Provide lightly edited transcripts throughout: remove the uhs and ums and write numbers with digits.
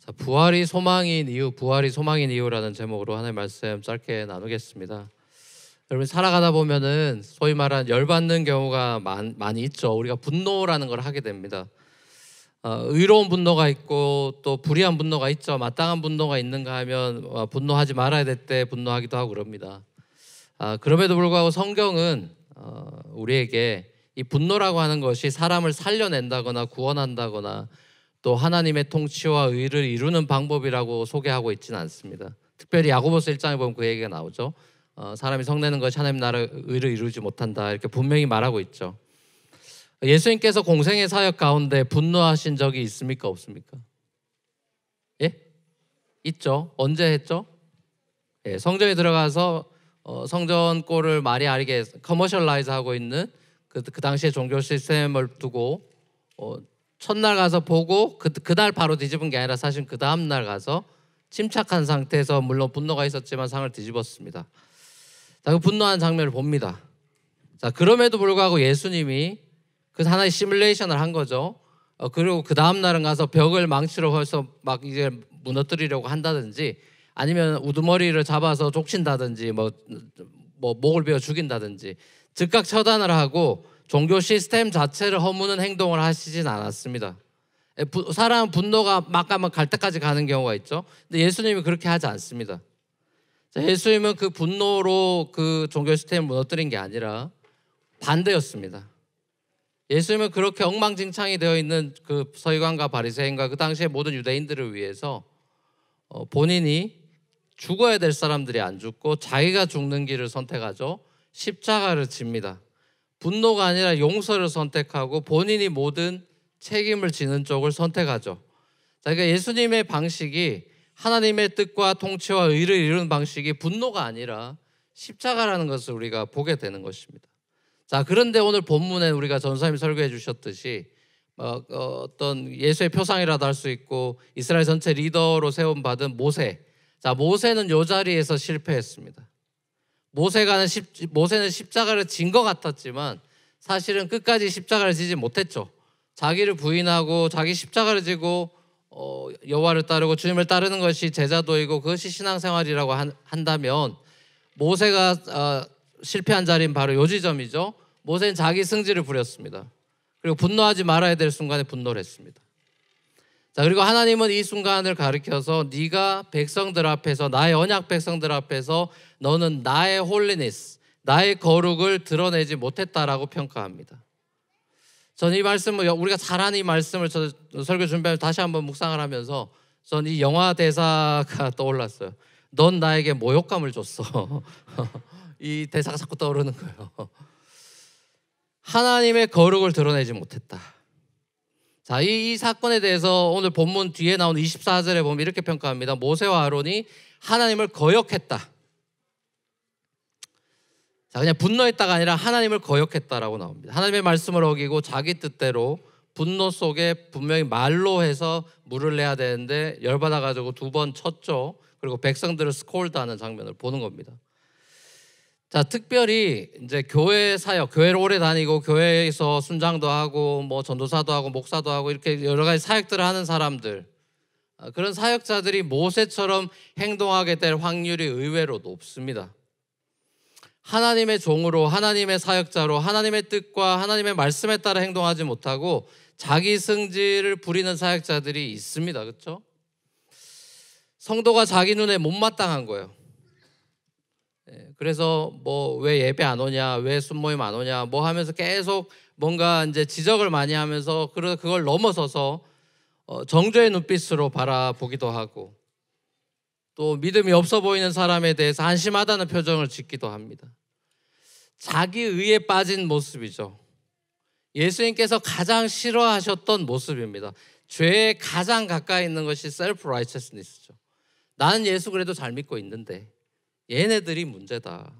자, 부활이 소망인 이유, 부활이 소망인 이유라는 제목으로 하나님의 말씀 짧게 나누겠습니다. 여러분, 살아가다 보면은 소위 말하는 열받는 경우가 많이 있죠. 우리가 분노라는 걸 하게 됩니다. 의로운 분노가 있고 또 불의한 분노가 있죠. 마땅한 분노가 있는가 하면 분노하지 말아야 될 때 분노하기도 하고 그럽니다. 그럼에도 불구하고 성경은 우리에게 이 분노라고 하는 것이 사람을 살려낸다거나 구원한다거나 또 하나님의 통치와 의를 이루는 방법이라고 소개하고 있지는 않습니다. 특별히 야고보서 1장에 보면 그 얘기가 나오죠. 사람이 성내는 것이 하나님 나라 의를 이루지 못한다, 이렇게 분명히 말하고 있죠. 예수님께서 공생의 사역 가운데 분노하신 적이 있습니까, 없습니까? 예? 있죠. 언제 했죠? 예, 성전에 들어가서 성전꼴을 마리아에게 커머셜라이즈 하고 있는 그 당시의 종교 시스템을 두고 첫날 가서 보고 그날 바로 뒤집은 게 아니라 사실 그 다음날 가서 침착한 상태에서, 물론 분노가 있었지만 상을 뒤집었습니다. 자, 그 분노한 장면을 봅니다. 자, 그럼에도 불구하고 예수님이 그 하나의 시뮬레이션을 한 거죠. 그리고 그 다음날은 가서 벽을 망치로 해서 막 이제 무너뜨리려고 한다든지, 아니면 우두머리를 잡아서 족친다든지 뭐 목을 베어 죽인다든지 즉각 처단을 하고 종교 시스템 자체를 허무는 행동을 하시진 않았습니다. 사람은 분노가 막 가면 갈 때까지 가는 경우가 있죠. 근데 예수님이 그렇게 하지 않습니다. 예수님은 그 분노로 그 종교 시스템을 무너뜨린 게 아니라 반대였습니다. 예수님은 그렇게 엉망진창이 되어 있는 그 서기관과 바리새인과 그 당시의 모든 유대인들을 위해서 본인이 죽어야 될 사람들이 안 죽고 자기가 죽는 길을 선택하죠. 십자가를 집니다. 분노가 아니라 용서를 선택하고 본인이 모든 책임을 지는 쪽을 선택하죠. 그러니까 예수님의 방식이, 하나님의 뜻과 통치와 의를 이루는 방식이 분노가 아니라 십자가라는 것을 우리가 보게 되는 것입니다. 자, 그런데 오늘 본문에 우리가 전사님이 설교해 주셨듯이 어떤 예수의 표상이라도 할 수 있고 이스라엘 전체 리더로 세움받은 모세. 자, 모세는 이 자리에서 실패했습니다. 모세는 십자가를 진 것 같았지만 사실은 끝까지 십자가를 지지 못했죠. 자기를 부인하고 자기 십자가를 지고 여호와를 따르고 주님을 따르는 것이 제자도이고 그것이 신앙생활이라고 한다면, 모세가 실패한 자리는 바로 요 지점이죠. 모세는 자기 승질을 부렸습니다. 그리고 분노하지 말아야 될 순간에 분노를 했습니다. 자, 그리고 하나님은 이 순간을 가리켜서 네가 백성들 앞에서, 나의 언약 백성들 앞에서 너는 나의 홀리니스, 나의 거룩을 드러내지 못했다라고 평가합니다. 저는 이 말씀을, 우리가 잘 아는 이 말씀을 설교 준비하면서 다시 한번 묵상을 하면서 저는 이 영화 대사가 떠올랐어요. 넌 나에게 모욕감을 줬어. 이 대사가 자꾸 떠오르는 거예요. 하나님의 거룩을 드러내지 못했다. 자, 이 사건에 대해서 오늘 본문 뒤에 나오는 24절에 보면 이렇게 평가합니다. 모세와 아론이 하나님을 거역했다. 자, 그냥 분노했다가 아니라 하나님을 거역했다라고 나옵니다. 하나님의 말씀을 어기고 자기 뜻대로 분노 속에 분명히 말로 해서 물을 내야 되는데 열받아가지고 2번 쳤죠. 그리고 백성들을 스콜드하는 장면을 보는 겁니다. 자, 특별히 이제 교회 사역, 교회를 오래 다니고 교회에서 순장도 하고 뭐 전도사도 하고 목사도 하고 이렇게 여러 가지 사역들을 하는 사람들, 그런 사역자들이 모세처럼 행동하게 될 확률이 의외로 높습니다. 하나님의 종으로, 하나님의 사역자로 하나님의 뜻과 하나님의 말씀에 따라 행동하지 못하고 자기 승질을 부리는 사역자들이 있습니다. 그렇죠? 성도가 자기 눈에 못마땅한 거예요. 그래서 뭐 왜 예배 안 오냐, 왜 순모임 안 오냐 뭐 하면서 계속 뭔가 이제 지적을 많이 하면서 그걸 넘어서서 정죄의 눈빛으로 바라보기도 하고, 또 믿음이 없어 보이는 사람에 대해서 한심하다는 표정을 짓기도 합니다. 자기 의에 빠진 모습이죠. 예수님께서 가장 싫어하셨던 모습입니다. 죄에 가장 가까이 있는 것이 셀프 라이처스니스죠. 나는 예수 그래도 잘 믿고 있는데 얘네들이 문제다.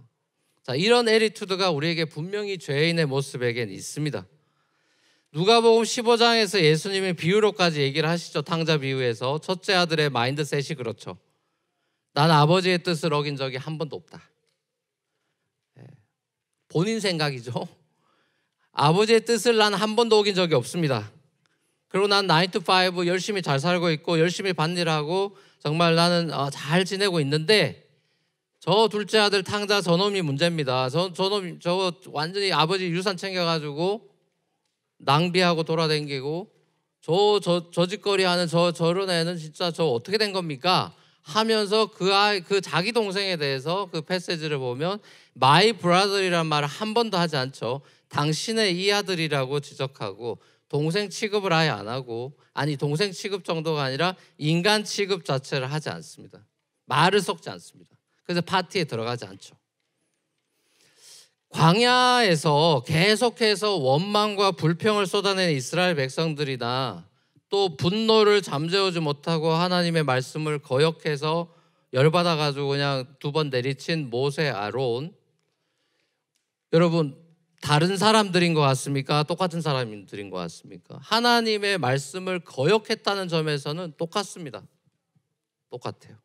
자, 이런 애리투드가 우리에게 분명히 죄인의 모습에겐 있습니다. 누가복음 15장에서 예수님이 비유로까지 얘기를 하시죠. 탕자 비유에서 첫째 아들의 마인드셋이 그렇죠. 난 아버지의 뜻을 어긴 적이 한 번도 없다. 본인 생각이죠. 아버지의 뜻을 난 한 번도 어긴 적이 없습니다. 그리고 난 9 to 5 열심히 잘 살고 있고 열심히 밭일하고 정말 나는 잘 지내고 있는데 저 둘째 아들 탕자 저놈이 문제입니다. 저놈 저 완전히 아버지 유산 챙겨가지고 낭비하고 돌아다니고 저 짓거리 하는 저런 애는 진짜 저 어떻게 된 겁니까? 하면서 그 자기 동생에 대해서 그 패시지를 보면 my brother이란 말을 한 번도 하지 않죠. 당신의 이 아들이라고 지적하고 동생 취급을 아예 안 하고, 아니 동생 취급 정도가 아니라 인간 취급 자체를 하지 않습니다. 말을 섞지 않습니다. 그래서 파티에 들어가지 않죠. 광야에서 계속해서 원망과 불평을 쏟아내는 이스라엘 백성들이나 또 분노를 잠재우지 못하고 하나님의 말씀을 거역해서 열받아가지고 그냥 2번 내리친 모세, 아론, 여러분 다른 사람들인 것 같습니까? 똑같은 사람들인 것 같습니까? 하나님의 말씀을 거역했다는 점에서는 똑같습니다. 똑같아요.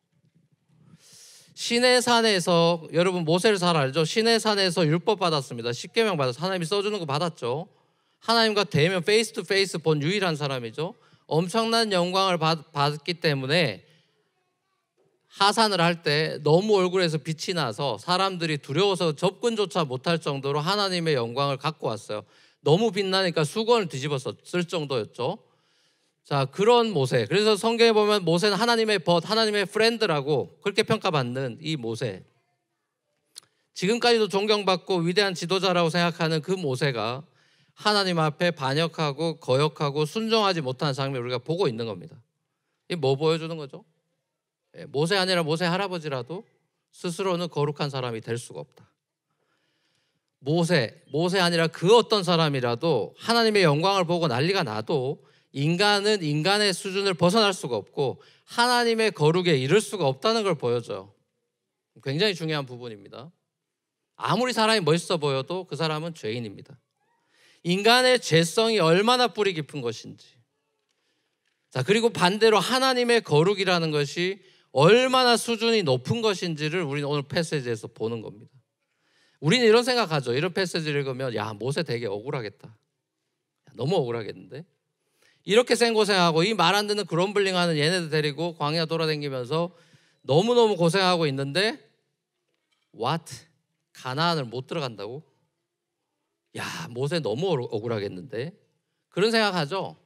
시내산에서, 여러분 모세를 잘 알죠? 시내산에서 율법 받았습니다. 십계명 받았어요. 하나님이 써주는 거 받았죠. 하나님과 대면 페이스 투 페이스 본 유일한 사람이죠. 엄청난 영광을 받았기 때문에 하산을 할 때 너무 얼굴에서 빛이 나서 사람들이 두려워서 접근조차 못할 정도로 하나님의 영광을 갖고 왔어요. 너무 빛나니까 수건을 뒤집어서 쓸 정도였죠. 자, 그런 모세. 그래서 성경에 보면 모세는 하나님의 하나님의 프렌드라고 그렇게 평가받는 이 모세. 지금까지도 존경받고 위대한 지도자라고 생각하는 그 모세가 하나님 앞에 반역하고 거역하고 순종하지 못하는 장면을 우리가 보고 있는 겁니다. 이게 뭐 보여주는 거죠? 모세 아니라 모세 할아버지라도 스스로는 거룩한 사람이 될 수가 없다. 모세 아니라 그 어떤 사람이라도 하나님의 영광을 보고 난리가 나도 인간은 인간의 수준을 벗어날 수가 없고 하나님의 거룩에 이를 수가 없다는 걸 보여줘요. 굉장히 중요한 부분입니다. 아무리 사람이 멋있어 보여도 그 사람은 죄인입니다. 인간의 죄성이 얼마나 뿌리 깊은 것인지. 자, 그리고 반대로 하나님의 거룩이라는 것이 얼마나 수준이 높은 것인지를 우리는 오늘 패시지에서 보는 겁니다. 우리는 이런 생각하죠. 이런 패시지를 읽으면 야, 모세 되게 억울하겠다. 너무 억울하겠는데? 이렇게 생고생하고 이 말 안 듣는 그럼블링하는 얘네들 데리고 광야 돌아다니면서 너무너무 고생하고 있는데 what? 가나안을 못 들어간다고? 야, 모세 너무 억울하겠는데? 그런 생각하죠.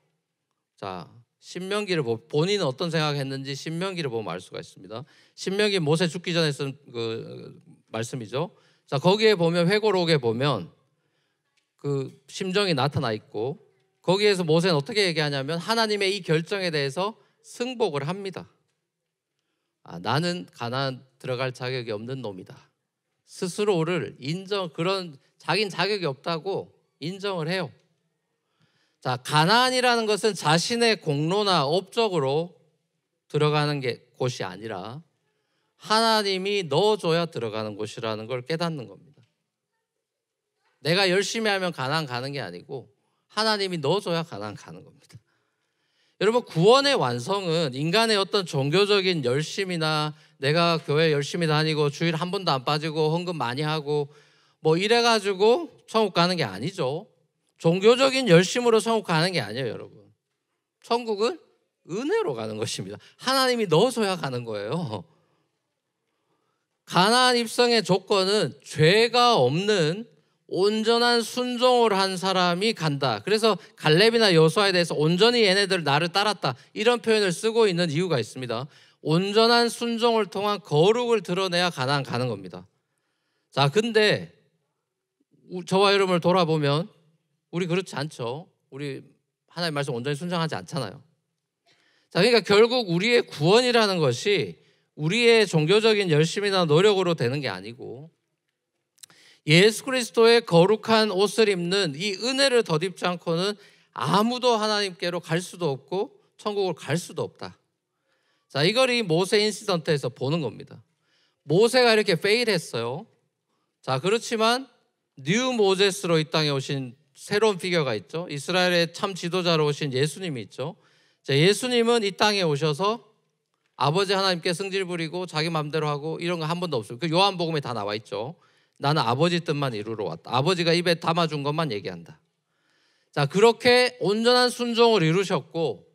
자, 신명기를 본인은 어떤 생각했는지 신명기를 보면 알 수가 있습니다. 신명기 모세 죽기 전에 쓴 그 말씀이죠. 자, 거기에 보면 회고록에 보면 그 심정이 나타나 있고 거기에서 모세는 어떻게 얘기하냐면 하나님의 이 결정에 대해서 승복을 합니다. 나는 가나안 들어갈 자격이 없는 놈이다. 스스로를 그런 자긴 자격이 없다고 인정을 해요. 자, 가나안이라는 것은 자신의 공로나 업적으로 들어가는 곳이 아니라 하나님이 넣어줘야 들어가는 곳이라는 걸 깨닫는 겁니다. 내가 열심히 하면 가나안 가는 게 아니고 하나님이 넣어줘야 가나안 가는 겁니다. 여러분, 구원의 완성은 인간의 어떤 종교적인 열심이나 내가 교회 열심히 다니고 주일 한 번도 안 빠지고 헌금 많이 하고 뭐 이래가지고 천국 가는 게 아니죠. 종교적인 열심으로 천국 가는 게 아니에요, 여러분. 천국은 은혜로 가는 것입니다. 하나님이 넣어줘야 가는 거예요. 가나안 입성의 조건은 죄가 없는 온전한 순종을 한 사람이 간다. 그래서 갈렙이나 여호수아에 대해서 온전히 얘네들 나를 따랐다 이런 표현을 쓰고 있는 이유가 있습니다. 온전한 순종을 통한 거룩을 드러내야 가나안 가는 겁니다. 자, 근데 저와 여러분을 돌아보면 우리 그렇지 않죠. 우리 하나님 말씀 온전히 순종하지 않잖아요. 자, 그러니까 결국 우리의 구원이라는 것이 우리의 종교적인 열심이나 노력으로 되는 게 아니고 예수 그리스도의 거룩한 옷을 입는 이 은혜를 덧입지 않고는 아무도 하나님께로 갈 수도 없고 천국을 갈 수도 없다. 자, 이걸 이 모세 인시던트에서 보는 겁니다. 모세가 이렇게 페일했어요. 자, 그렇지만 뉴 모제스로 이 땅에 오신 새로운 피겨가 있죠. 이스라엘의 참 지도자로 오신 예수님이 있죠. 자, 예수님은 이 땅에 오셔서 아버지 하나님께 승질 부리고 자기 마음대로 하고 이런 거 한 번도 없어요. 그 요한복음에 다 나와 있죠. 나는 아버지 뜻만 이루러 왔다. 아버지가 입에 담아준 것만 얘기한다. 자, 그렇게 온전한 순종을 이루셨고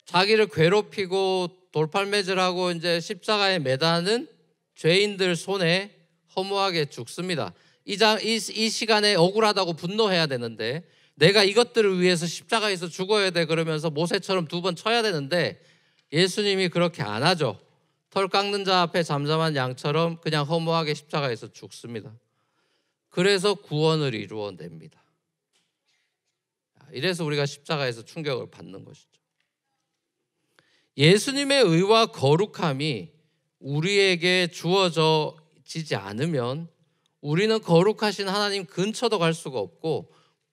자기를 괴롭히고 돌팔매질하고 이제 십자가에 매다는 죄인들 손에 허무하게 죽습니다. 이 시간에 억울하다고 분노해야 되는데, 내가 이것들을 위해서 십자가에서 죽어야 돼 그러면서 모세처럼 2번 쳐야 되는데 예수님이 그렇게 안 하죠. 털 깎는 자 앞에 잠잠한 양처럼 그냥 허무하게 십자가에서 죽습니다. 그래서 구원을 이루어냅니다. 이래서 우리가 십자가에서 충격을 받는 것이죠. 예수님의 의와 거룩함이 우리에게 주어지지 않으면 우리는 거룩하신 하나님 근처도 갈 수가 없고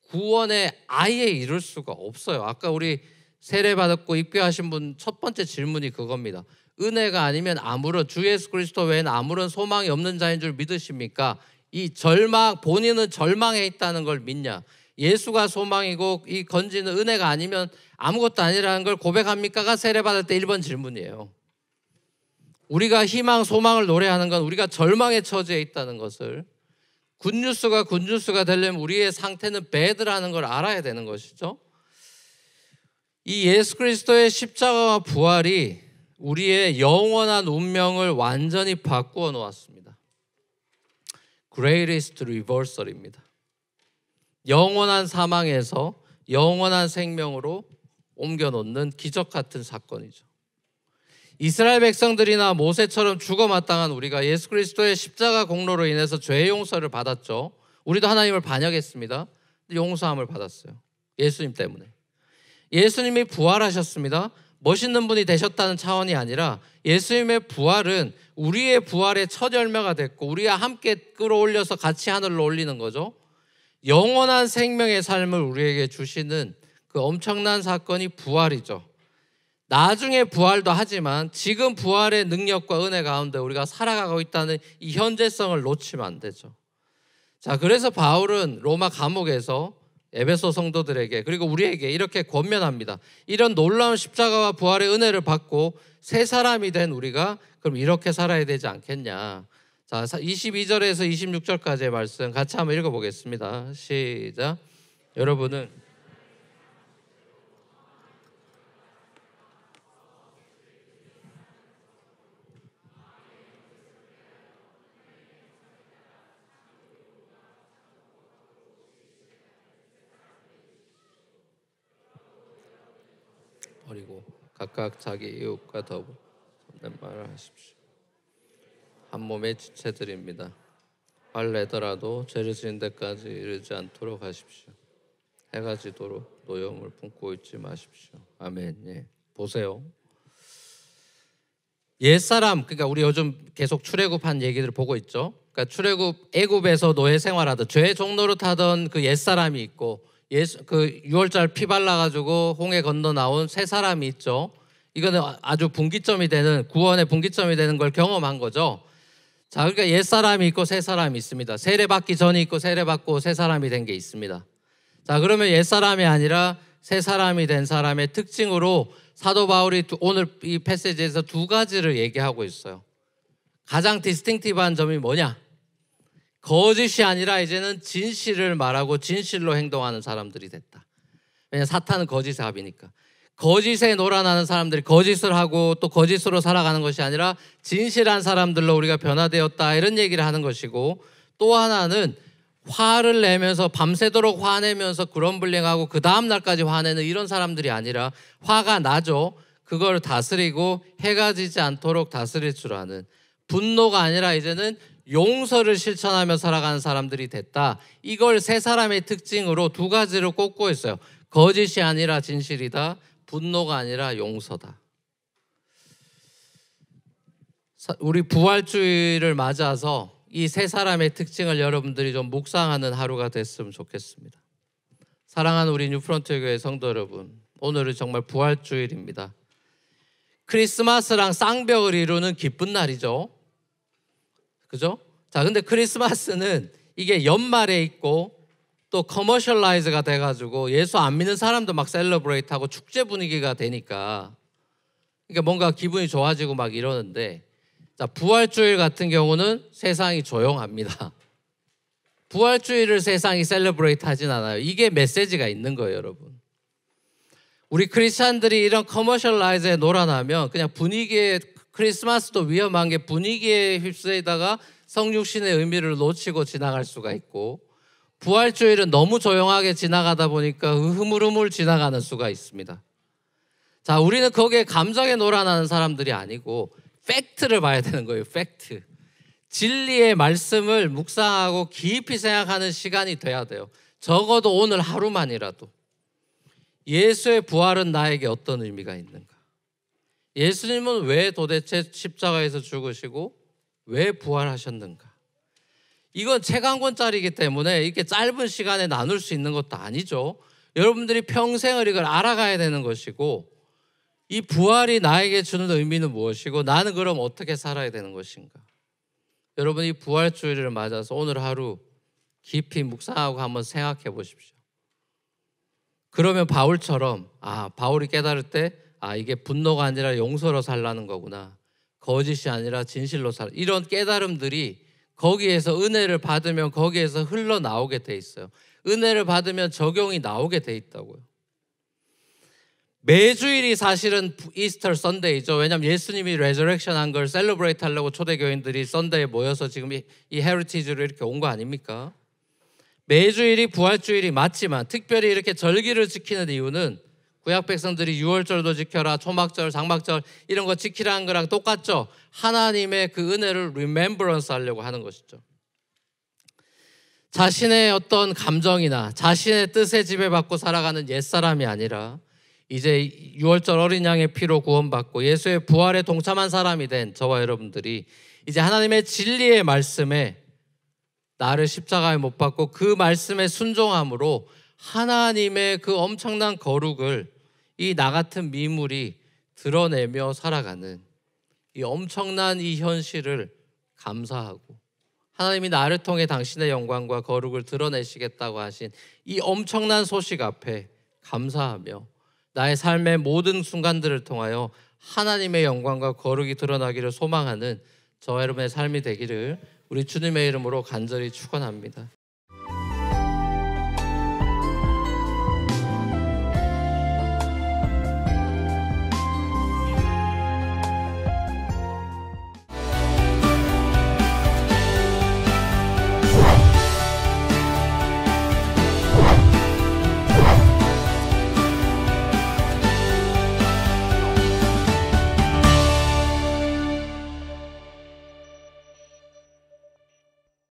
구원에 아예 이룰 수가 없어요. 아까 우리 세례받았고 입교하신 분 첫 번째 질문이 그겁니다. 은혜가 아니면 주 예수 그리스도 외에는 아무런 소망이 없는 자인 줄 믿으십니까? 이 본인은 절망에 있다는 걸 믿냐? 예수가 소망이고 이 건지는 은혜가 아니면 아무것도 아니라는 걸 고백합니까가 세례받을 때 1번 질문이에요. 우리가 희망, 소망을 노래하는 건 우리가 절망의 처지에 있다는 것을, 굿뉴스가 되려면 우리의 상태는 배드라는 걸 알아야 되는 것이죠. 이 예수 그리스도의 십자가와 부활이 우리의 영원한 운명을 완전히 바꾸어 놓았습니다. Greatest Reversal입니다. 영원한 사망에서 영원한 생명으로 옮겨놓는 기적 같은 사건이죠. 이스라엘 백성들이나 모세처럼 죽어마땅한 우리가 예수 그리스도의 십자가 공로로 인해서 죄의 용서를 받았죠. 우리도 하나님을 반역했습니다. 용서함을 받았어요. 예수님 때문에. 예수님이 부활하셨습니다. 멋있는 분이 되셨다는 차원이 아니라 예수님의 부활은 우리의 부활의 첫 열매가 됐고 우리와 함께 끌어올려서 같이 하늘로 올리는 거죠. 영원한 생명의 삶을 우리에게 주시는 그 엄청난 사건이 부활이죠. 나중에 부활도 하지만 지금 부활의 능력과 은혜 가운데 우리가 살아가고 있다는 이 현재성을 놓치면 안 되죠. 자, 그래서 바울은 로마 감옥에서 에베소 성도들에게 그리고 우리에게 이렇게 권면합니다. 이런 놀라운 십자가와 부활의 은혜를 받고 새 사람이 된 우리가 그럼 이렇게 살아야 되지 않겠냐. 자, 22절에서 26절까지의 말씀 같이 한번 읽어보겠습니다. 시작. 여러분은 버리고 각각 자기 이웃과 더불어 참된 말을 하십시오. 한 몸의 지체들입니다. 화 내더라도 죄를 지은 데까지 이르지 않도록 하십시오. 해가 지도록 노여움을 품고 있지 마십시오. 아멘. 예. 보세요. 옛사람, 그러니까 우리 요즘 계속 출애굽한 얘기들을 보고 있죠. 그러니까 애굽에서 노예 생활하던 죄의 종로로 타던 그 옛사람이 있고 그 6월절 피 발라가지고 홍해 건너 나온 새 사람이 있죠. 이거는 아주 분기점이 되는, 구원의 분기점이 되는 걸 경험한 거죠. 자, 그러니까 옛 사람이 있고 새 사람이 있습니다. 세례받기 전이 있고 세례받고 새 사람이 된 게 있습니다. 자, 그러면 옛 사람이 아니라 새 사람이 된 사람의 특징으로 사도 바울이 오늘 이 패시지에서 2가지를 얘기하고 있어요. 가장 디스팅티브한 점이 뭐냐? 거짓이 아니라 이제는 진실을 말하고 진실로 행동하는 사람들이 됐다. 왜냐하면 사탄은 거짓의 합이니까. 거짓에 놀아나는 사람들이 거짓을 하고 또 거짓으로 살아가는 것이 아니라 진실한 사람들로 우리가 변화되었다, 이런 얘기를 하는 것이고, 또 하나는 화를 내면서 밤새도록 화내면서 그럼블링하고 그 다음 날까지 화내는 이런 사람들이 아니라 화가 나죠. 그걸 다스리고 해가 지지 않도록 다스릴 줄 아는, 분노가 아니라 이제는 용서를 실천하며 살아가는 사람들이 됐다. 이걸 세 사람의 특징으로 2가지를 꼽고 있어요. 거짓이 아니라 진실이다. 분노가 아니라 용서다. 우리 부활주의를 맞아서 이 세 사람의 특징을 여러분들이 좀 묵상하는 하루가 됐으면 좋겠습니다. 사랑하는 우리 뉴프런트 교회 성도 여러분, 오늘은 정말 부활주일입니다. 크리스마스랑 쌍벽을 이루는 기쁜 날이죠. 그죠? 자, 근데 크리스마스는 이게 연말에 있고 또 커머셜라이즈가 돼가지고 예수 안 믿는 사람도 막 셀러브레이트하고 축제 분위기가 되니까, 그러니까 뭔가 기분이 좋아지고 막 이러는데, 자, 부활주일 같은 경우는 세상이 조용합니다. 부활주의를 세상이 셀러브레이트 하진 않아요. 이게 메시지가 있는 거예요, 여러분. 우리 크리스찬들이 이런 커머셜라이즈에 놀아나면 그냥 분위기에, 크리스마스도 위험한 게 분위기에 휩쓰이다가 성육신의 의미를 놓치고 지나갈 수가 있고, 부활주의는 너무 조용하게 지나가다 보니까 흐물흐물 지나가는 수가 있습니다. 자, 우리는 거기에 감정에 놀아나는 사람들이 아니고 팩트를 봐야 되는 거예요. 팩트. 진리의 말씀을 묵상하고 깊이 생각하는 시간이 돼야 돼요. 적어도 오늘 하루만이라도 예수의 부활은 나에게 어떤 의미가 있는가? 예수님은 왜 도대체 십자가에서 죽으시고 왜 부활하셨는가? 이건 책 한 권짜리이기 때문에 이렇게 짧은 시간에 나눌 수 있는 것도 아니죠. 여러분들이 평생을 이걸 알아가야 되는 것이고, 이 부활이 나에게 주는 의미는 무엇이고 나는 그럼 어떻게 살아야 되는 것인가? 여러분, 이 부활주의를 맞아서 오늘 하루 깊이 묵상하고 한번 생각해 보십시오. 그러면 바울처럼 바울이 깨달을 때 이게 분노가 아니라 용서로 살라는 거구나, 거짓이 아니라 진실로 살, 이런 깨달음들이 거기에서 은혜를 받으면 거기에서 흘러나오게 돼 있어요. 은혜를 받으면 적용이 나오게 돼 있다고요. 매주일이 사실은 이스터 선데이죠. 왜냐하면 예수님이 레저렉션 한 걸 셀러브레이트 하려고 초대교인들이 선데이에 모여서 지금 이 헤리티지로 이렇게 온 거 아닙니까? 매주일이 부활주일이 맞지만 특별히 이렇게 절기를 지키는 이유는 구약 백성들이 유월절도 지켜라, 초막절, 장막절 이런 거 지키라는 거랑 똑같죠. 하나님의 그 은혜를 리멤버런스 하려고 하는 것이죠. 자신의 어떤 감정이나 자신의 뜻에 지배받고 살아가는 옛사람이 아니라 이제 유월절 어린 양의 피로 구원받고 예수의 부활에 동참한 사람이 된 저와 여러분들이 이제 하나님의 진리의 말씀에 나를 십자가에 못 박고 그 말씀에 순종함으로 하나님의 그 엄청난 거룩을 이 나 같은 미물이 드러내며 살아가는 이 엄청난 이 현실을 감사하고, 하나님이 나를 통해 당신의 영광과 거룩을 드러내시겠다고 하신 이 엄청난 소식 앞에 감사하며 나의 삶의 모든 순간들을 통하여 하나님의 영광과 거룩이 드러나기를 소망하는 저와 여러분의 삶이 되기를 우리 주님의 이름으로 간절히 축원합니다.